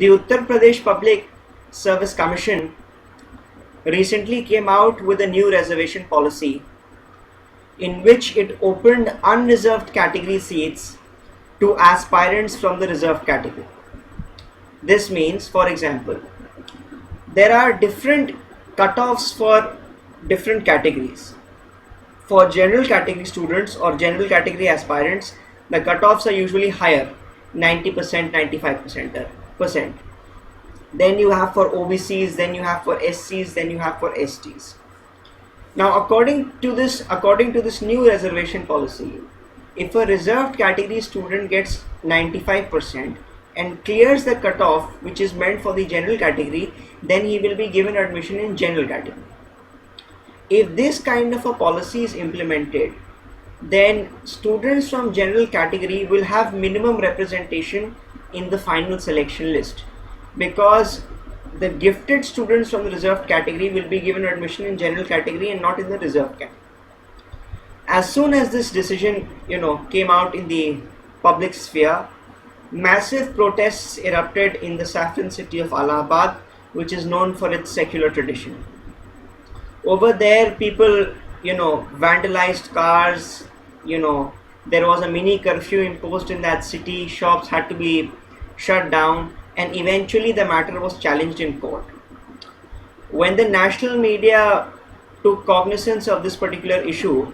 The Uttar Pradesh Public Service Commission recently came out with a new reservation policy in which it opened unreserved category seats to aspirants from the reserved category. This means, for example, there are different cutoffs for different categories. For general category students or general category aspirants, the cutoffs are usually higher, 90%, 95%. Then you have for OBCs, then you have for SCs, then you have for STs. Now, according to this new reservation policy, if a reserved category student gets 95% and clears the cutoff which is meant for the general category, then he will be given admission in general category. If this kind of a policy is implemented, then students from general category will have minimum representation in the final selection list, because the gifted students from the reserved category will be given admission in general category and not in the reserved category. As soon as this decision came out in the public sphere, massive protests erupted in the saffron city of Allahabad, which is known for its secular tradition. Over there, people vandalized cars. There was a mini curfew imposed in that city. Shops had to be shut down, and eventually the matter was challenged in court. When the national media took cognizance of this particular issue,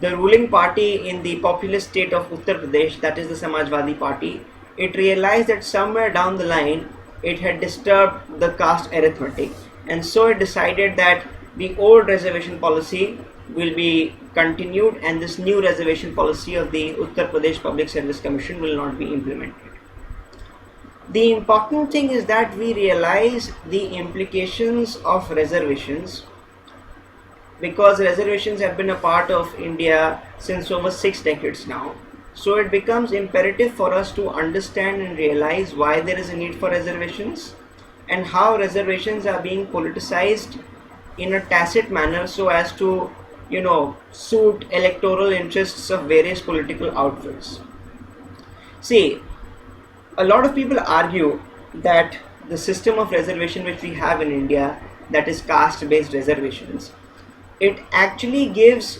the ruling party in the populous state of Uttar Pradesh, that is the Samajwadi Party, it realized that somewhere down the line it had disturbed the caste arithmetic, and so it decided that the old reservation policy will be continued and this new reservation policy of the Uttar Pradesh Public Service Commission will not be implemented. The important thing is that we realize the implications of reservations, because reservations have been a part of India since over 6 decades now. So it becomes imperative for us to understand and realize why there is a need for reservations and how reservations are being politicized in a tacit manner so as to suit electoral interests of various political outfits. See, a lot of people argue that the system of reservation which we have in India, that is caste based reservations, it actually gives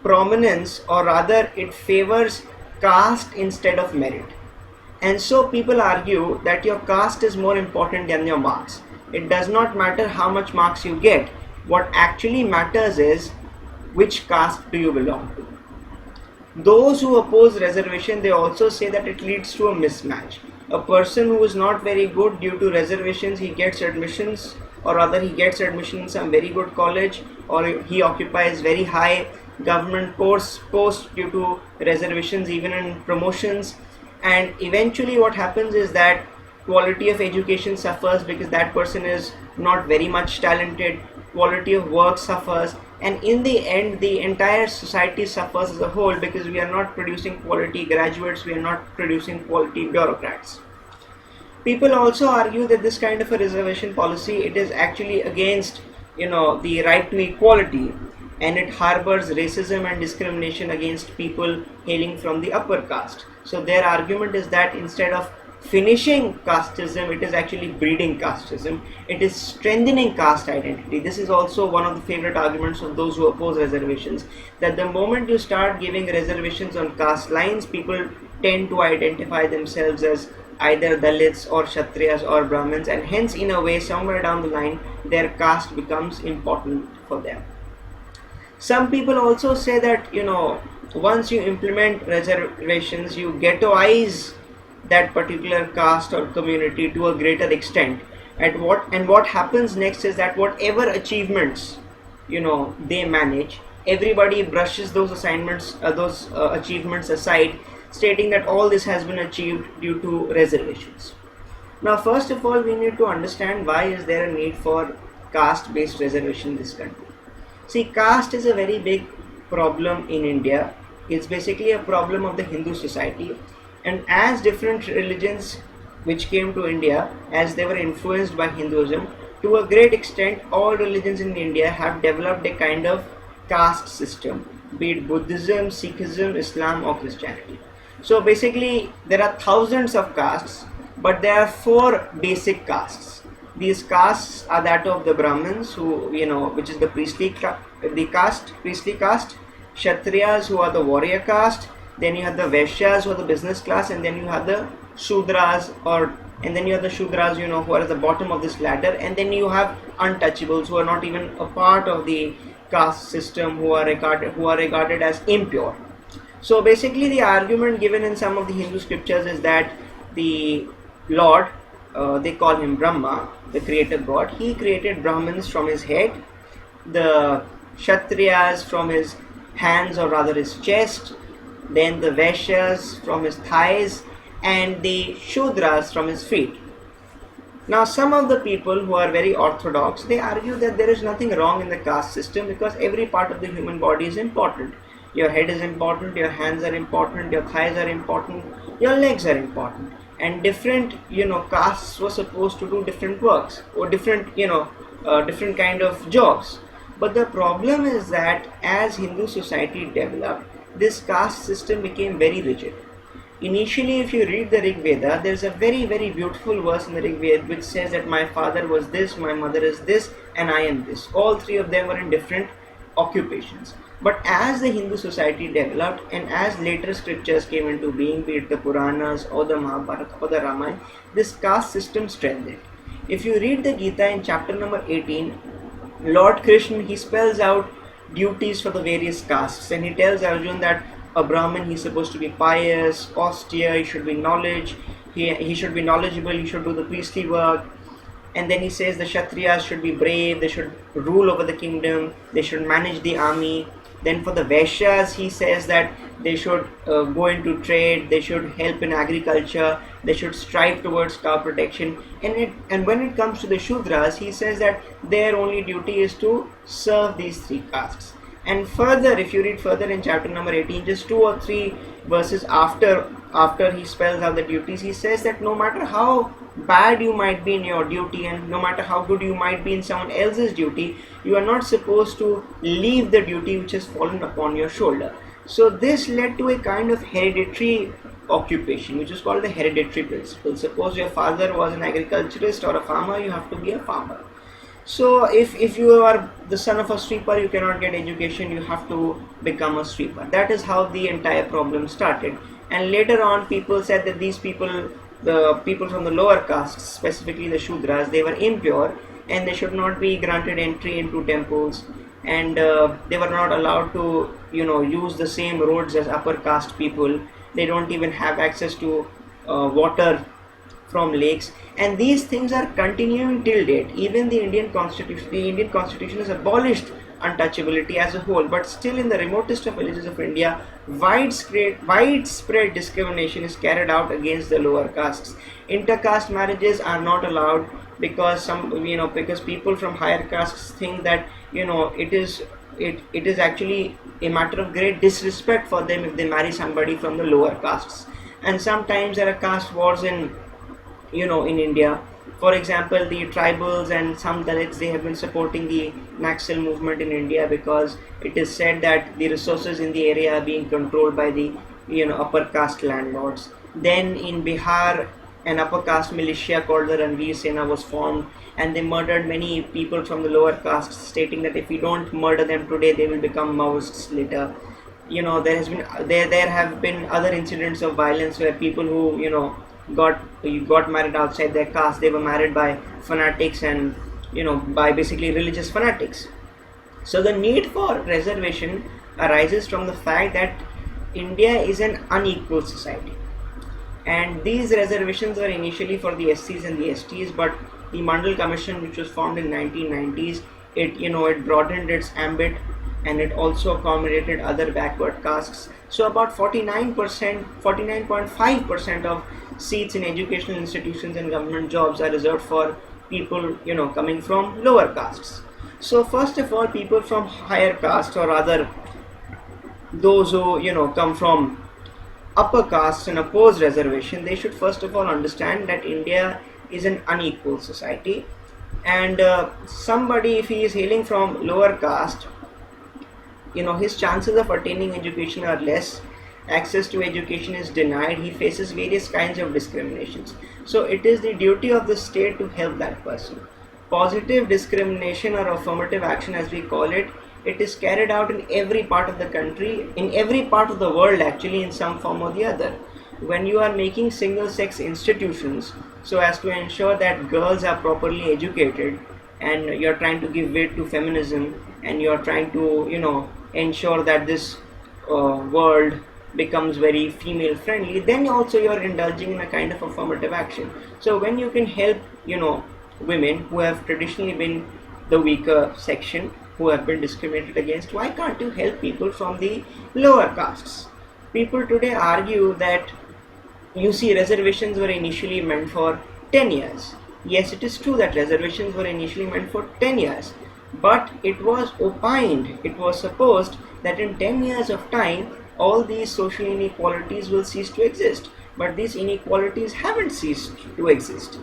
prominence, or rather it favors caste instead of merit. And so people argue that your caste is more important than your marks. It does not matter how much marks you get. What actually matters is which caste do you belong to. Those who oppose reservation, they also say that it leads to a mismatch. A person who is not very good, due to reservations he gets admissions, or rather he gets admission in some very good college, or he occupies very high government post due to reservations, even in promotions. And eventually what happens is that quality of education suffers because that person is not very much talented, quality of work suffers, and in the end the entire society suffers as a whole, because we are not producing quality graduates, we are not producing quality bureaucrats. People also argue that this kind of a reservation policy, it is actually against the right to equality, and it harbors racism and discrimination against people hailing from the upper caste. So their argument is that instead of finishing casteism, it is actually breeding casteism. It is strengthening caste identity. This is also one of the favorite arguments of those who oppose reservations, that the moment you start giving reservations on caste lines, people tend to identify themselves as either Dalits or Kshatriyas or Brahmins, and hence in a way somewhere down the line their caste becomes important for them. Some people also say that once you implement reservations, you ghettoize that particular caste or community to a greater extent. And what happens next is that whatever achievements they manage, everybody brushes those achievements aside, stating that all this has been achieved due to reservations. Now, first of all, we need to understand why is there a need for caste based reservation in this country. See, caste is a very big problem in India. It's basically a problem of the Hindu society, and as different religions which came to India, as they were influenced by Hinduism, to a great extent all religions in India have developed a kind of caste system, be it Buddhism, Sikhism, Islam or Christianity. So basically there are thousands of castes But there are four basic castes. These castes are that of the Brahmins, who, which is the priestly caste, Kshatriyas, who are the warrior caste, then you have the Vaishyas, who are the business class, and then you have the Shudras, who are at the bottom of this ladder, and then you have untouchables, who are not even a part of the caste system, who are regarded as impure. So basically, the argument given in some of the Hindu scriptures is that the Lord, they call him Brahma, the creator God, he created Brahmins from his head, the Kshatriyas from his hands, or rather his chest, then the Vaishyas from his thighs, and the Shudras from his feet. Now, some of the people who are very orthodox, they argue that there is nothing wrong in the caste system because every part of the human body is important. Your head is important, your hands are important, your thighs are important, your legs are important. And different, castes were supposed to do different works or different kind of jobs. But the problem is that as Hindu society developed, this caste system became very rigid. Initially, if you read the Rig Veda, there is a very, very beautiful verse in the Rig Veda which says that my father was this, my mother is this, and I am this. All three of them were in different occupations. But as the Hindu society developed and as later scriptures came into being, be it the Puranas or the Mahabharata or the Ramayana, this caste system strengthened. If you read the Gita in chapter number 18, Lord Krishna, he spells out duties for the various castes, and he tells Arjuna that a Brahmin, he's supposed to be pious, austere, he should be he should be knowledgeable, he should do the priestly work. And then he says the Kshatriyas should be brave, they should rule over the kingdom, they should manage the army. Then for the Vaishyas, he says that they should go into trade, they should help in agriculture, they should strive towards cow protection. And when it comes to the Shudras, he says that their only duty is to serve these three castes. And further, if you read further in chapter number 18, just 2 or 3 verses after he spells out the duties, he says that no matter how bad you might be in your duty and no matter how good you might be in someone else's duty, you are not supposed to leave the duty which has fallen upon your shoulder. So this led to a kind of hereditary occupation, which is called the hereditary principle. Suppose your father was an agriculturist or a farmer, you have to be a farmer. So if you are the son of a sweeper, you cannot get education, you have to become a sweeper. That is how the entire problem started. And later on, people said that these people, the people from the lower castes, specifically the Shudras, they were impure and they should not be granted entry into temples, and they were not allowed to use the same roads as upper caste people. They don't even have access to water from lakes, and these things are continuing till date. Even the Indian Constitution has abolished untouchability as a whole, but still in the remotest of villages of India, widespread discrimination is carried out against the lower castes. Intercaste marriages are not allowed because because people from higher castes think that it is actually a matter of great disrespect for them if they marry somebody from the lower castes. And sometimes there are caste wars in India. For example, the tribals and some Dalits, they have been supporting the Naxal movement in India because it is said that the resources in the area are being controlled by the upper caste landlords. Then in Bihar, an upper caste militia called the Ranveer Sena was formed, and they murdered many people from the lower castes, stating that if we don't murder them today, they will become Maoists later. There have been other incidents of violence where people who got married outside their caste, they were married by fanatics and by basically religious fanatics. So the need for reservation arises from the fact that India is an unequal society, and these reservations were initially for the SCs and the STs, but the Mandal Commission, which was formed in 1990s, it broadened its ambit and it also accommodated other backward castes. So about 49.5% of seats in educational institutions and government jobs are reserved for people coming from lower castes. So first of all, people from higher caste, or rather those who come from upper castes and oppose reservation, they should first of all understand that India is an unequal society, and somebody, if he is hailing from lower caste, his chances of attaining education are less, access to education is denied, he faces various kinds of discriminations. So it is the duty of the state to help that person. Positive discrimination or affirmative action, as we call it, it is carried out in every part of the country, in every part of the world actually, in some form or the other. When you are making single sex institutions so as to ensure that girls are properly educated, and you're trying to give weight to feminism, and you're trying to ensure that this world becomes very female friendly, then also you're indulging in a kind of affirmative action. So when you can help women who have traditionally been the weaker section, who have been discriminated against, why can't you help people from the lower castes? People today argue that, you see, reservations were initially meant for 10 years. Yes, it is true that reservations were initially meant for 10 years, but it was opined, it was supposed that in 10 years of time, all these social inequalities will cease to exist. But these inequalities haven't ceased to exist.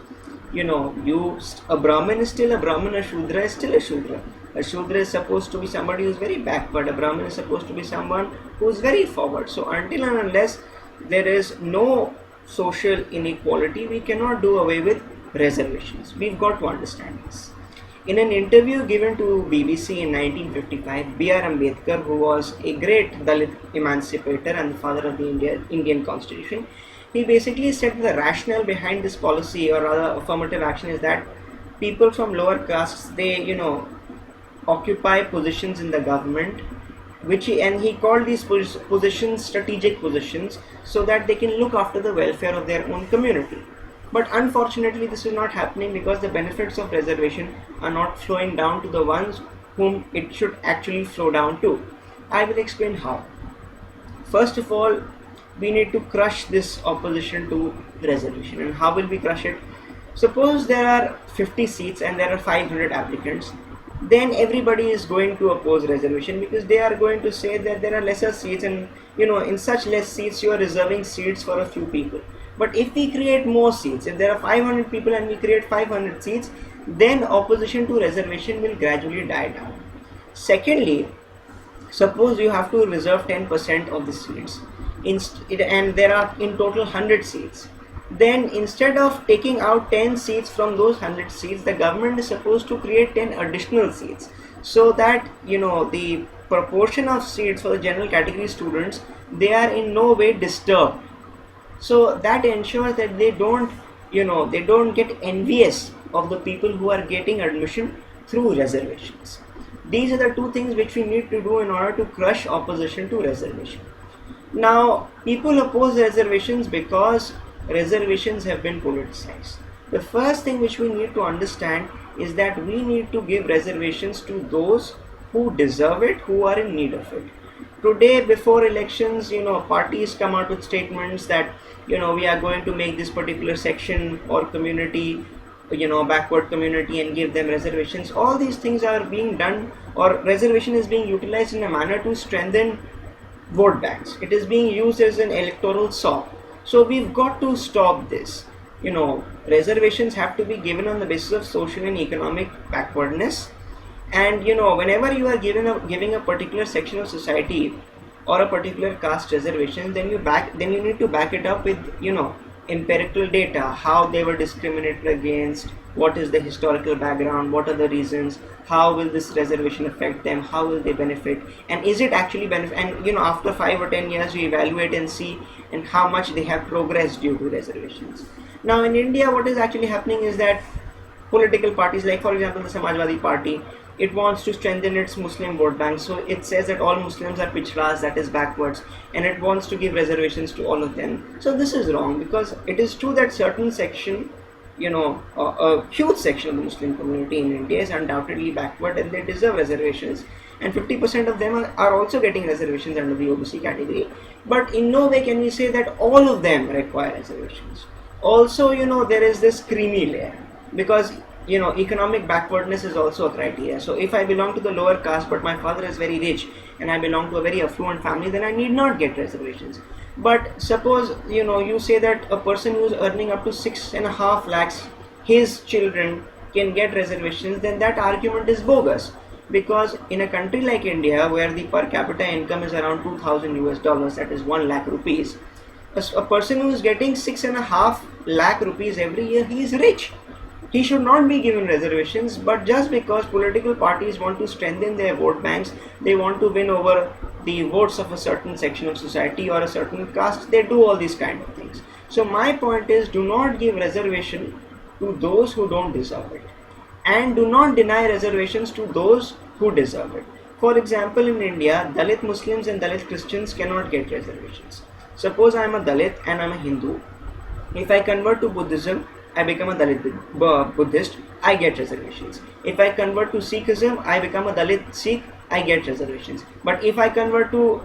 A Brahmin is still a Brahmin, a Shudra is still a Shudra. A Shudra is supposed to be somebody who is very backward, a Brahmin is supposed to be someone who is very forward. So until and unless there is no social inequality, we cannot do away with reservations. We've got to understand this. In an interview given to BBC in 1955, B.R. Ambedkar, who was a great Dalit emancipator and the father of the Indian Constitution, he basically said the rationale behind this policy, or rather affirmative action, is that people from lower castes, they occupy positions in the government, and he called these positions strategic positions, so that they can look after the welfare of their own community. But unfortunately this is not happening, because the benefits of reservation are not flowing down to the ones whom it should actually flow down to. I will explain how. First of all, we need to crush this opposition to reservation. And how will we crush it? Suppose there are 50 seats and there are 500 applicants. Then everybody is going to oppose reservation, because they are going to say that there are lesser seats, and in such less seats you are reserving seats for a few people. But if we create more seats, if there are 500 people and we create 500 seats, then opposition to reservation will gradually die down. Secondly, suppose you have to reserve 10% of the seats, and there are in total 100 seats. Then instead of taking out 10 seats from those 100 seats, the government is supposed to create 10 additional seats, so that the proportion of seats for the general category students, they are in no way disturbed. So that ensures that they don't get envious of the people who are getting admission through reservations. These are the two things which we need to do in order to crush opposition to reservation. Now, people oppose reservations because reservations have been politicized. The first thing which we need to understand is that we need to give reservations to those who deserve it, who are in need of it. Today, before elections, parties come out with statements that we are going to make this particular section or community, backward community, and give them reservations. All these things are being done, or reservation is being utilized in a manner to strengthen vote banks. It is being used as an electoral saw. So we've got to stop this. Reservations have to be given on the basis of social and economic backwardness. And whenever you are giving a particular section of society or a particular caste reservation, then you need to back it up with empirical data, how they were discriminated against, what is the historical background, what are the reasons, how will this reservation affect them, how will they benefit, and is it actually benefit, and after 5 or 10 years we evaluate and see and how much they have progressed due to reservations. Now in India, what is actually happening is that political parties, like for example the Samajwadi Party, it wants to strengthen its Muslim vote bank. So it says that all Muslims are pichhdas, that is backwards, and it wants to give reservations to all of them. So this is wrong, because it is true that certain section, a huge section of the Muslim community in India is undoubtedly backward and they deserve reservations, and 50% of them are also getting reservations under the OBC category. But in no way can we say that all of them require reservations. Also, there is this creamy layer, because economic backwardness is also a criteria. So if I belong to the lower caste but my father is very rich and I belong to a very affluent family, then I need not get reservations. But suppose you say that a person who is earning up to 6.5 lakhs, his children can get reservations, then that argument is bogus, because in a country like India, where the per capita income is around 2000 US dollars, that is 1 lakh rupees, a person who is getting 6.5 lakh rupees every year, he is rich. He should not be given reservations, but just because political parties want to strengthen their vote banks, they want to win over the votes of a certain section of society or a certain caste, they do all these kind of things. So my point is, do not give reservation to those who don't deserve it, and do not deny reservations to those who deserve it. For example, in India, Dalit Muslims and Dalit Christians cannot get reservations. Suppose I am a Dalit and I am a Hindu. If I convert to Buddhism, I become a Dalit Buddhist, I get reservations. If I convert to Sikhism, I become a Dalit Sikh, I get reservations. But if I convert to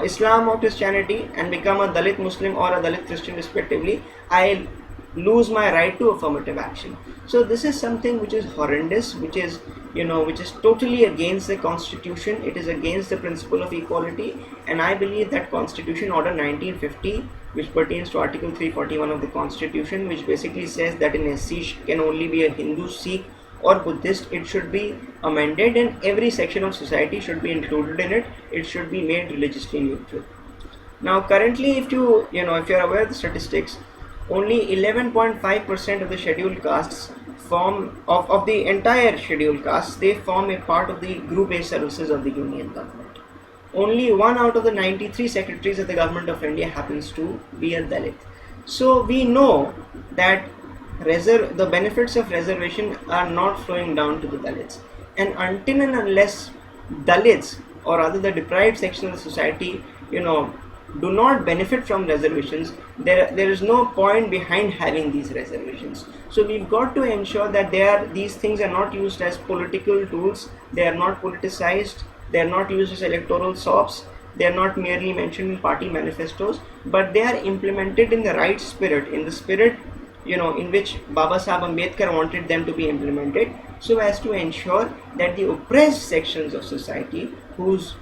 Islam or Christianity and become a Dalit Muslim or a Dalit Christian respectively, I lose my right to affirmative action. So this is something which is horrendous, which is totally against the constitution. It is against the principle of equality, and I believe that Constitution Order 1950, which pertains to Article 341 of the Constitution, which basically says that an SC can only be a Hindu, Sikh or Buddhist, it should be amended, and every section of society should be included in it. It should be made religiously neutral. Now currently, if you're aware of the statistics, only 11.5% of the scheduled castes form of the entire scheduled castes, they form a part of the group-based services of the union government. Only 1 out of the 93 secretaries of the government of India happens to be a Dalit. So we know that the benefits of reservation are not flowing down to the Dalits, and until and unless Dalits, or rather the deprived section of the society, do not benefit from reservations, there is no point behind having these reservations. So we've got to ensure that these things are not used as political tools, they are not politicized, they are not used as electoral sops, they are not merely mentioned in party manifestos, but they are implemented in the right spirit, in the spirit in which Baba Sahib Ambedkar wanted them to be implemented, so as to ensure that the oppressed sections of society, whose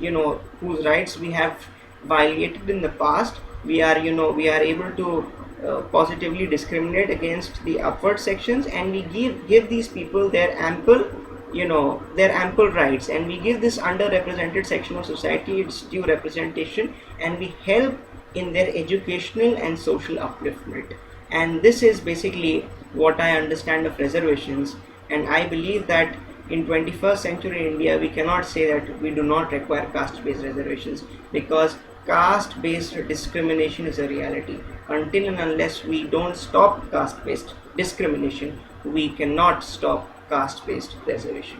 rights we have violated in the past, we are able to positively discriminate against the upward sections, and we give these people their ample rights, and we give this underrepresented section of society its due representation, and we help in their educational and social upliftment. And this is basically what I understand of reservations, and I believe that in 21st century India, we cannot say that we do not require caste-based reservations, because caste-based discrimination is a reality. Until and unless we don't stop caste-based discrimination, we cannot stop caste-based reservation.